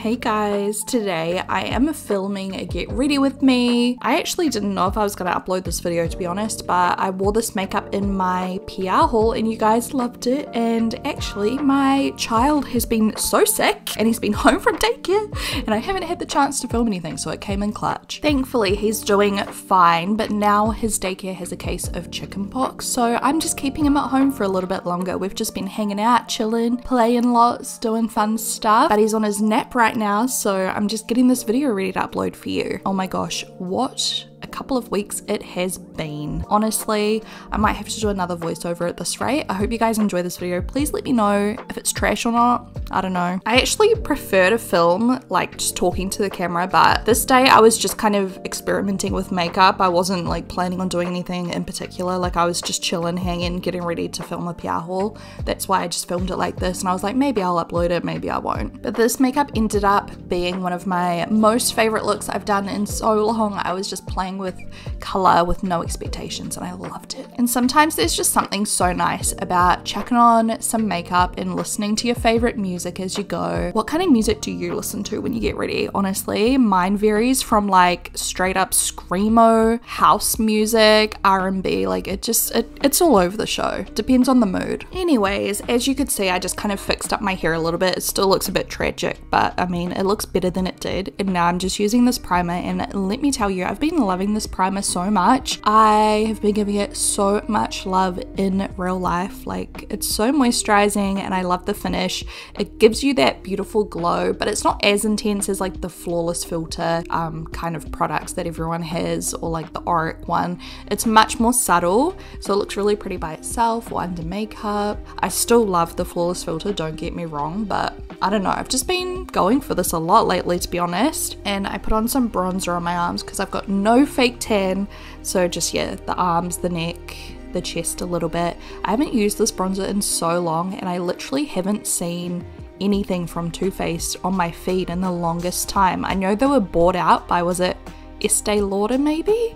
Hey guys, today I am filming a get ready with me. I actually didn't know if I was going to upload this video, to be honest, but I wore this makeup in my PR haul and you guys loved it. And actually my child has been so sick and he's been home from daycare and I haven't had the chance to film anything, so it came in clutch. Thankfully he's doing fine, but now his daycare has a case of chickenpox, so I'm just keeping him at home for a little bit longer. We've just been hanging out, chilling, playing lots, doing fun stuff, but he's on his nap right now, so I'm just getting this video ready to upload for you. Oh my gosh, what a couple of weeks it has been. Honestly, I might have to do another voiceover at this rate. I hope you guys enjoy this video. Please let me know if it's trash or not. I don't know. I actually prefer to film like just talking to the camera, but this day I was just kind of experimenting with makeup. I wasn't like planning on doing anything in particular. Like I was just chilling, hanging, getting ready to film a PR haul. That's why I just filmed it like this, and I was like, maybe I'll upload it, maybe I won't. But this makeup ended up being one of my most favorite looks I've done in so long. I was just playing with color with no expectations and I loved it. And sometimes there's just something so nice about chucking on some makeup and listening to your favorite music as you go. What kind of music do you listen to when you get ready? Honestly, mine varies from like straight up screamo, house music, R&B, like it's all over the show. Depends on the mood. Anyways, as you could see, I just kind of fixed up my hair a little bit. It still looks a bit tragic, but I mean, it looks better than it did. And now I'm just using this primer, and let me tell you, I've been loving this primer so much. I have been giving it so much love in real life. Like, it's so moisturizing and I love the finish. It gives you that beautiful glow, but it's not as intense as like the Flawless Filter kind of products that everyone has, or like the Auric one. It's much more subtle, so it looks really pretty by itself or under makeup. I still love the Flawless Filter, don't get me wrong, but I don't know, I've just been going for this a lot lately, to be honest. And I put on some bronzer on my arms because I've got no fake tan, so just, yeah, the arms, the neck, the chest a little bit. I haven't used this bronzer in so long, and I literally haven't seen anything from Too Faced on my feed in the longest time. I know they were bought out by, was it Estee Lauder maybe?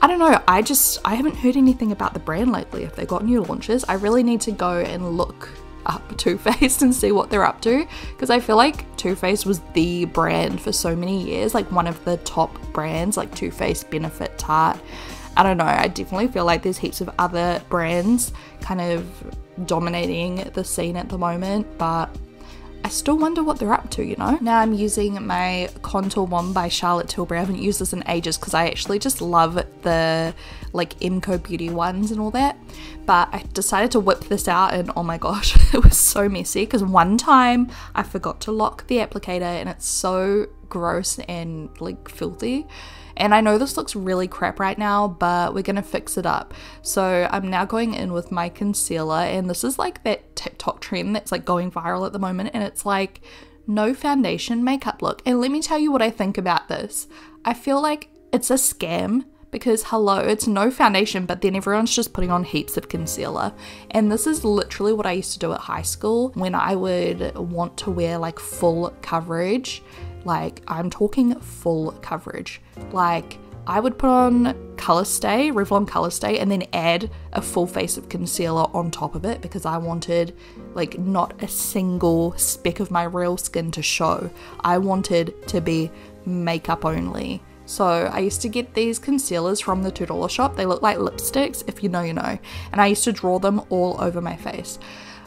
I don't know, I haven't heard anything about the brand lately. If they got new launches, I really need to go and look up Too Faced and see what they're up to, because I feel like Too Faced was the brand for so many years, like one of the top brands, like Too Faced, Benefit, Tarte. I don't know, I definitely feel like there's heaps of other brands kind of dominating the scene at the moment, but I still wonder what they're up to, you know? Now I'm using my Contour Wand by Charlotte Tilbury. I haven't used this in ages because I actually just love the like Emco Beauty ones and all that. But I decided to whip this out, and oh my gosh, it was so messy because one time I forgot to lock the applicator and it's so gross and like filthy. And I know this looks really crap right now, but we're gonna fix it up. So I'm now going in with my concealer, and this is like that TikTok trend that's like going viral at the moment, and it's like no foundation makeup look. And let me tell you what I think about this. I feel like it's a scam, because hello, it's no foundation, but then everyone's just putting on heaps of concealer. And this is literally what I used to do at high school when I would want to wear like full coverage. Like, I'm talking full coverage. Like, I would put on Color Stay, Revlon Color Stay, and then add a full face of concealer on top of it, because I wanted like not a single speck of my real skin to show. I wanted to be makeup only. So I used to get these concealers from the $2 shop. They look like lipsticks, if you know, you know. And I used to draw them all over my face.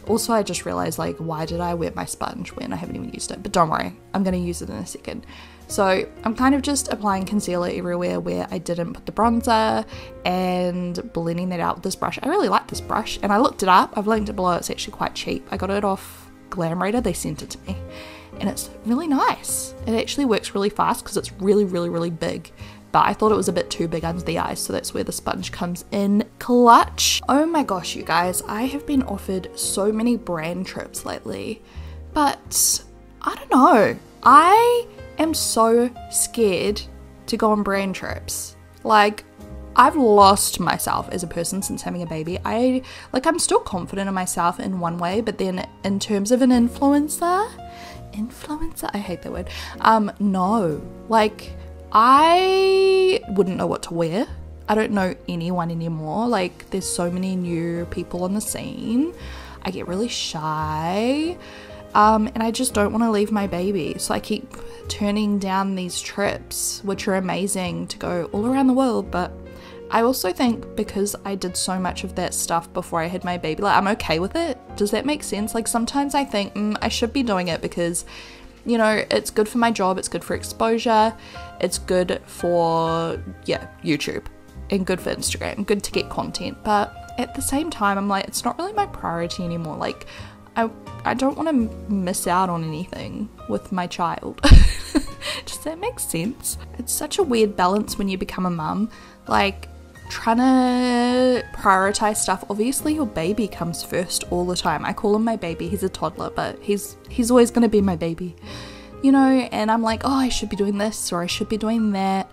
Also, I just realized, like, why did I wet my sponge when I haven't even used it? But don't worry, I'm going to use it in a second. So I'm kind of just applying concealer everywhere where I didn't put the bronzer and blending that out with this brush. I really like this brush, and I looked it up. I've linked it below. It's actually quite cheap. I got it off Glamrator. They sent it to me, and it's really nice. It actually works really fast because it's really, really, really big. But I thought it was a bit too big under the eyes, so that's where the sponge comes in clutch. Oh my gosh, you guys, I have been offered so many brand trips lately, but I don't know. I am so scared to go on brand trips. Like, I've lost myself as a person since having a baby. I'm still confident in myself in one way, but then in terms of an influencer, I hate that word. No, like, I wouldn't know what to wear. I don't know anyone anymore. Like, there's so many new people on the scene. I get really shy. And I just don't want to leave my baby. So I keep turning down these trips, which are amazing to go all around the world. But I also think because I did so much of that stuff before I had my baby, like I'm okay with it. Does that make sense? Like sometimes I think I should be doing it because, you know, it's good for my job, it's good for exposure, it's good for, yeah, YouTube, and good for Instagram, good to get content. But at the same time, I'm like, it's not really my priority anymore. Like, I don't want to miss out on anything with my child. Does that make sense? It's such a weird balance when you become a mum. Like, trying to prioritize stuff. Obviously your baby comes first all the time. I call him my baby. He's a toddler, but he's always going to be my baby, you know. And I'm like, oh, I should be doing this or I should be doing that.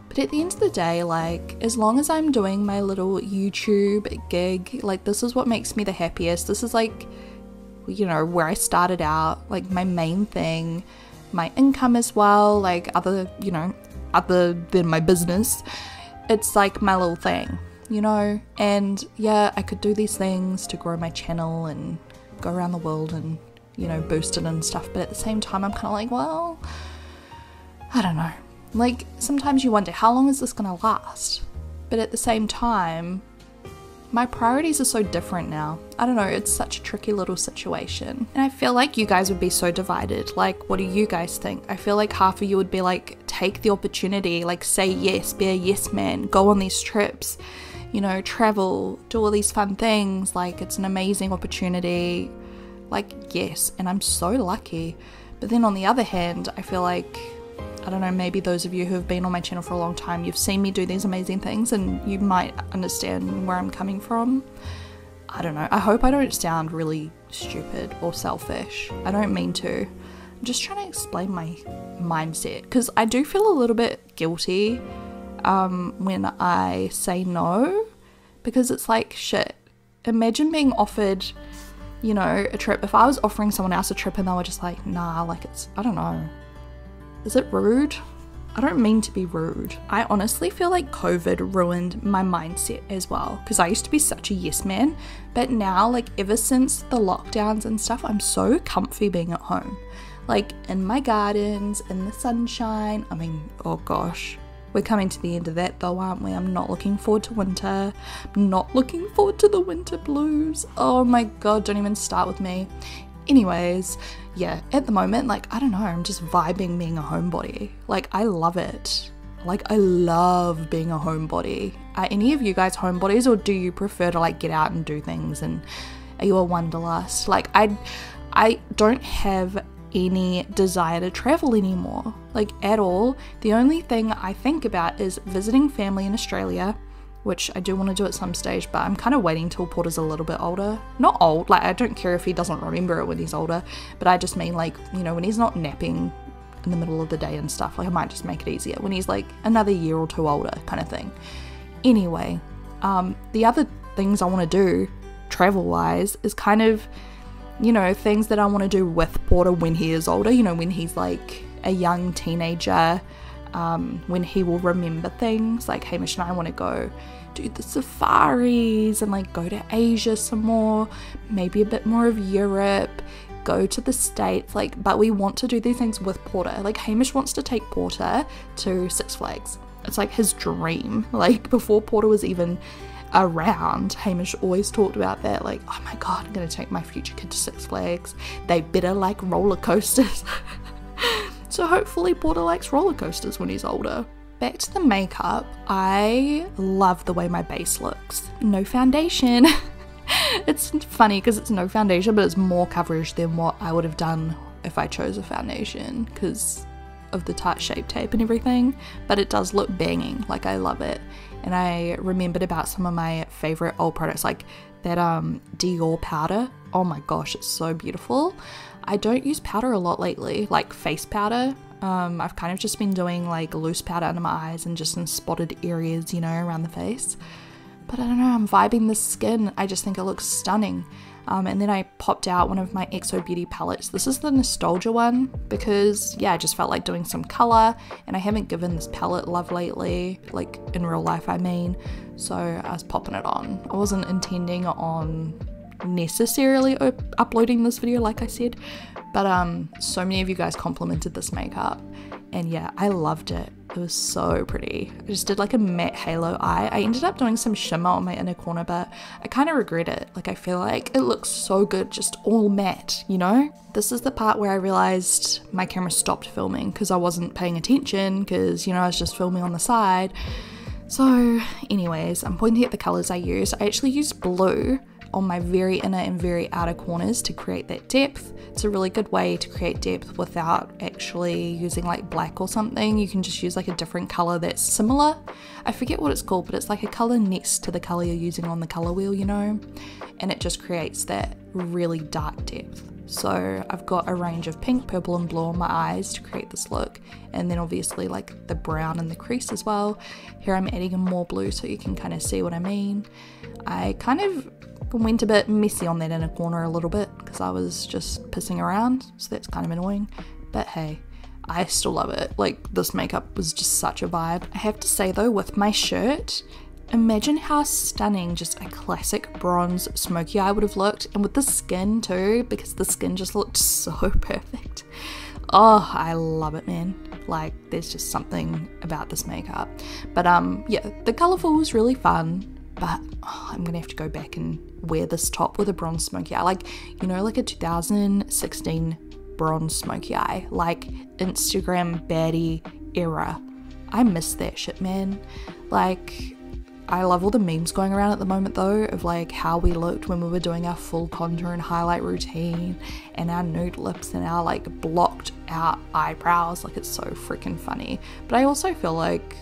But at the end of the day, like, as long as I'm doing my little YouTube gig, like, this is what makes me the happiest. This is like, you know, where I started out, like my main thing, my income as well, like other than my business. It's like my little thing, you know. And yeah, I could do these things to grow my channel and go around the world and, you know, boost it and stuff, but at the same time I'm kind of like, well, I don't know. Like, sometimes you wonder, how long is this gonna last? But at the same time, my priorities are so different now. I don't know, it's such a tricky little situation. And I feel like you guys would be so divided. Like, what do you guys think? I feel like half of you would be like, take the opportunity, like say yes, be a yes man, go on these trips, you know, travel, do all these fun things. Like, it's an amazing opportunity. Like, yes, and I'm so lucky. But then on the other hand, I feel like, I don't know, maybe those of you who have been on my channel for a long time, you've seen me do these amazing things and you might understand where I'm coming from. I don't know. I hope I don't sound really stupid or selfish. I don't mean to. I'm just trying to explain my mindset, because I do feel a little bit guilty when I say no, because it's like, shit, imagine being offered, you know, a trip. If I was offering someone else a trip and they were just like, nah, like it's, I don't know. Is it rude? I don't mean to be rude. I honestly feel like COVID ruined my mindset as well, because I used to be such a yes man, but now, like, ever since the lockdowns and stuff, I'm so comfy being at home, like in my gardens, in the sunshine. I mean, oh gosh, we're coming to the end of that though, aren't we? I'm not looking forward to winter. I'm not looking forward to the winter blues. Oh my god, don't even start with me. Anyways, yeah, at the moment, like, I don't know, I'm just vibing being a homebody. Like, I love it. Like, I love being a homebody. Are any of you guys homebodies, or do you prefer to, like, get out and do things, and are you a wanderlust? Like, I don't have any desire to travel anymore, like, at all. The only thing I think about is visiting family in Australia, which I do want to do at some stage, but I'm kind of waiting till Porter's a little bit older. Not old, like, I don't care if he doesn't remember it when he's older, but I just mean, like, you know, when he's not napping in the middle of the day and stuff, like, I might just make it easier when he's like another year or two older, kind of thing. Anyway, the other things I want to do travel wise is kind of, you know, things that I want to do with Porter when he is older, you know, when he's like a young teenager, when he will remember things. Like, Hamish and I want to go do the safaris and like go to Asia some more, maybe a bit more of Europe, go to the States, like, but we want to do these things with Porter. Like, Hamish wants to take Porter to Six Flags. It's like his dream. Like, before Porter was even around, Hamish always talked about that, like, oh my god, I'm gonna take my future kid to Six Flags, they better like roller coasters. So hopefully Porter likes roller coasters when he's older. Back to the makeup, I love the way my base looks. No foundation. It's funny because it's no foundation, but it's more coverage than what I would have done if I chose a foundation because of the tight shape tape and everything, but it does look banging. Like, I love it. And I remembered about some of my favorite old products, like that Dior powder. Oh my gosh, it's so beautiful. I don't use powder a lot lately, like face powder. I've kind of just been doing like loose powder under my eyes and just in spotted areas, you know, around the face. But I don't know, I'm vibing the skin. I just think it looks stunning. And then I popped out one of my XO Beauty palettes. This is the Nostalgia one because, yeah, I just felt like doing some color, and I haven't given this palette love lately, like in real life I mean. So I was popping it on. I wasn't intending on necessarily uploading this video like I said, but so many of you guys complimented this makeup, and yeah, I loved it. It was so pretty. I just did like a matte halo eye. I ended up doing some shimmer on my inner corner, but I kind of regret it. Like I feel like it looks so good just all matte, you know? This is the part where I realized my camera stopped filming because I wasn't paying attention because, you know, I was just filming on the side. So anyways, I'm pointing at the colors I used. I actually used blue on my very inner and very outer corners to create that depth. It's a really good way to create depth without actually using like black or something. You can just use like a different color that's similar. I forget what it's called, but it's like a color next to the color you're using on the color wheel, you know, and it just creates that really dark depth. So I've got a range of pink, purple and blue on my eyes to create this look, and then obviously like the brown in the crease as well. Here I'm adding in more blue so you can kind of see what I mean. I kind of went a bit messy on that inner corner a little bit because I was just pissing around, so that's kind of annoying, but hey, I still love it. Like, this makeup was just such a vibe. I have to say though, with my shirt, imagine how stunning just a classic bronze smoky eye would have looked, and with the skin too, because the skin just looked so perfect. Oh, I love it, man. Like, there's just something about this makeup. But yeah, the colourful was really fun. But oh, I'm gonna have to go back and wear this top with a bronze smoky eye, like, you know, like a 2016 bronze smoky eye, like Instagram baddie era. I miss that shit, man. Like, I love all the memes going around at the moment though of like how we looked when we were doing our full contour and highlight routine and our nude lips and our like blocked out eyebrows. Like, it's so freaking funny. But I also feel like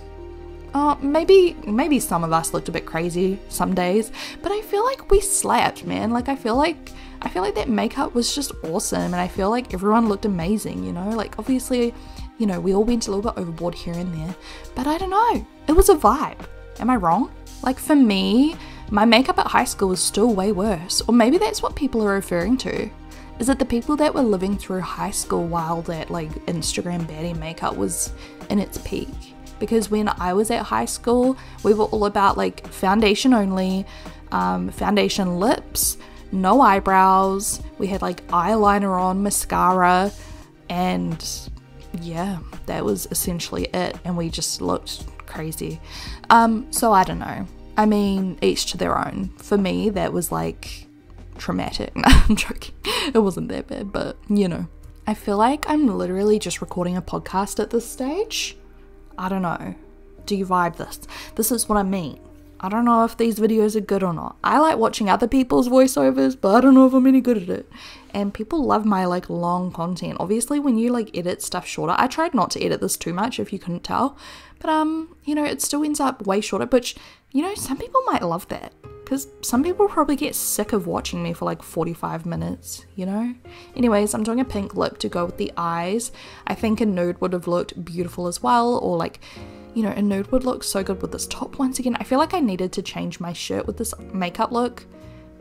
maybe some of us looked a bit crazy some days, but I feel like we slapped, man. Like, I feel like that makeup was just awesome, and I feel like everyone looked amazing, you know? Like, obviously, you know, we all went a little bit overboard here and there, but I don't know, it was a vibe. Am I wrong? Like, for me, my makeup at high school was still way worse, or maybe that's what people are referring to. Is it the people that were living through high school while that like Instagram baddie makeup was in its peak? Because when I was at high school, we were all about like foundation only, foundation lips, no eyebrows. We had like eyeliner on, mascara, and yeah, that was essentially it. And we just looked crazy. So I don't know. I mean, each to their own. For me, that was like traumatic. No, I'm joking. It wasn't that bad, but you know. I feel like I'm literally just recording a podcast at this stage. I don't know. Do you vibe this? This is what I mean. I don't know if these videos are good or not. I like watching other people's voiceovers, but I don't know if I'm any good at it. And people love my like long content. Obviously, when you like edit stuff shorter, I tried not to edit this too much if you couldn't tell, but you know, it still ends up way shorter, which, you know, some people might love that, because some people probably get sick of watching me for like 45 minutes, you know? Anyways, I'm doing a pink lip to go with the eyes. I think a nude would have looked beautiful as well, or like, you know, a nude would look so good with this top. Once again, I feel like I needed to change my shirt with this makeup look,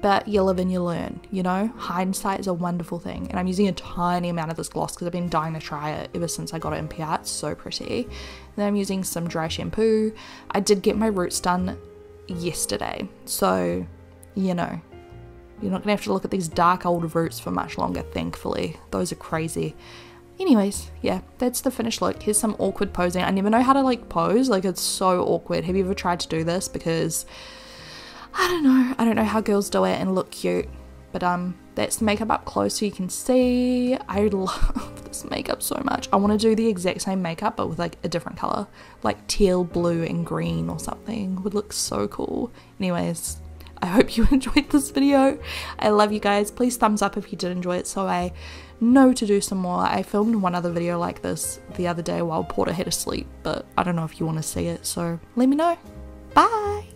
but you live and you learn, you know? Hindsight is a wonderful thing. And I'm using a tiny amount of this gloss because I've been dying to try it ever since I got it in PR. It's so pretty. And then I'm using some dry shampoo. I did get my roots done yesterday, so, you know, you're not gonna have to look at these dark old roots for much longer, thankfully. Those are crazy. Anyways, yeah, that's the finished look. Here's some awkward posing. I never know how to like pose, like it's so awkward. Have you ever tried to do this? Because I don't know how girls do it and look cute. But that's the makeup up close so you can see. I love this makeup so much. I want to do the exact same makeup but with like a different color, like teal, blue and green or something. Would look so cool. Anyways, I hope you enjoyed this video. I love you guys. Please thumbs up if you did enjoy it so I know to do some more. I filmed one other video like this the other day while Porter had to sleep, but I don't know if you want to see it, so let me know. Bye!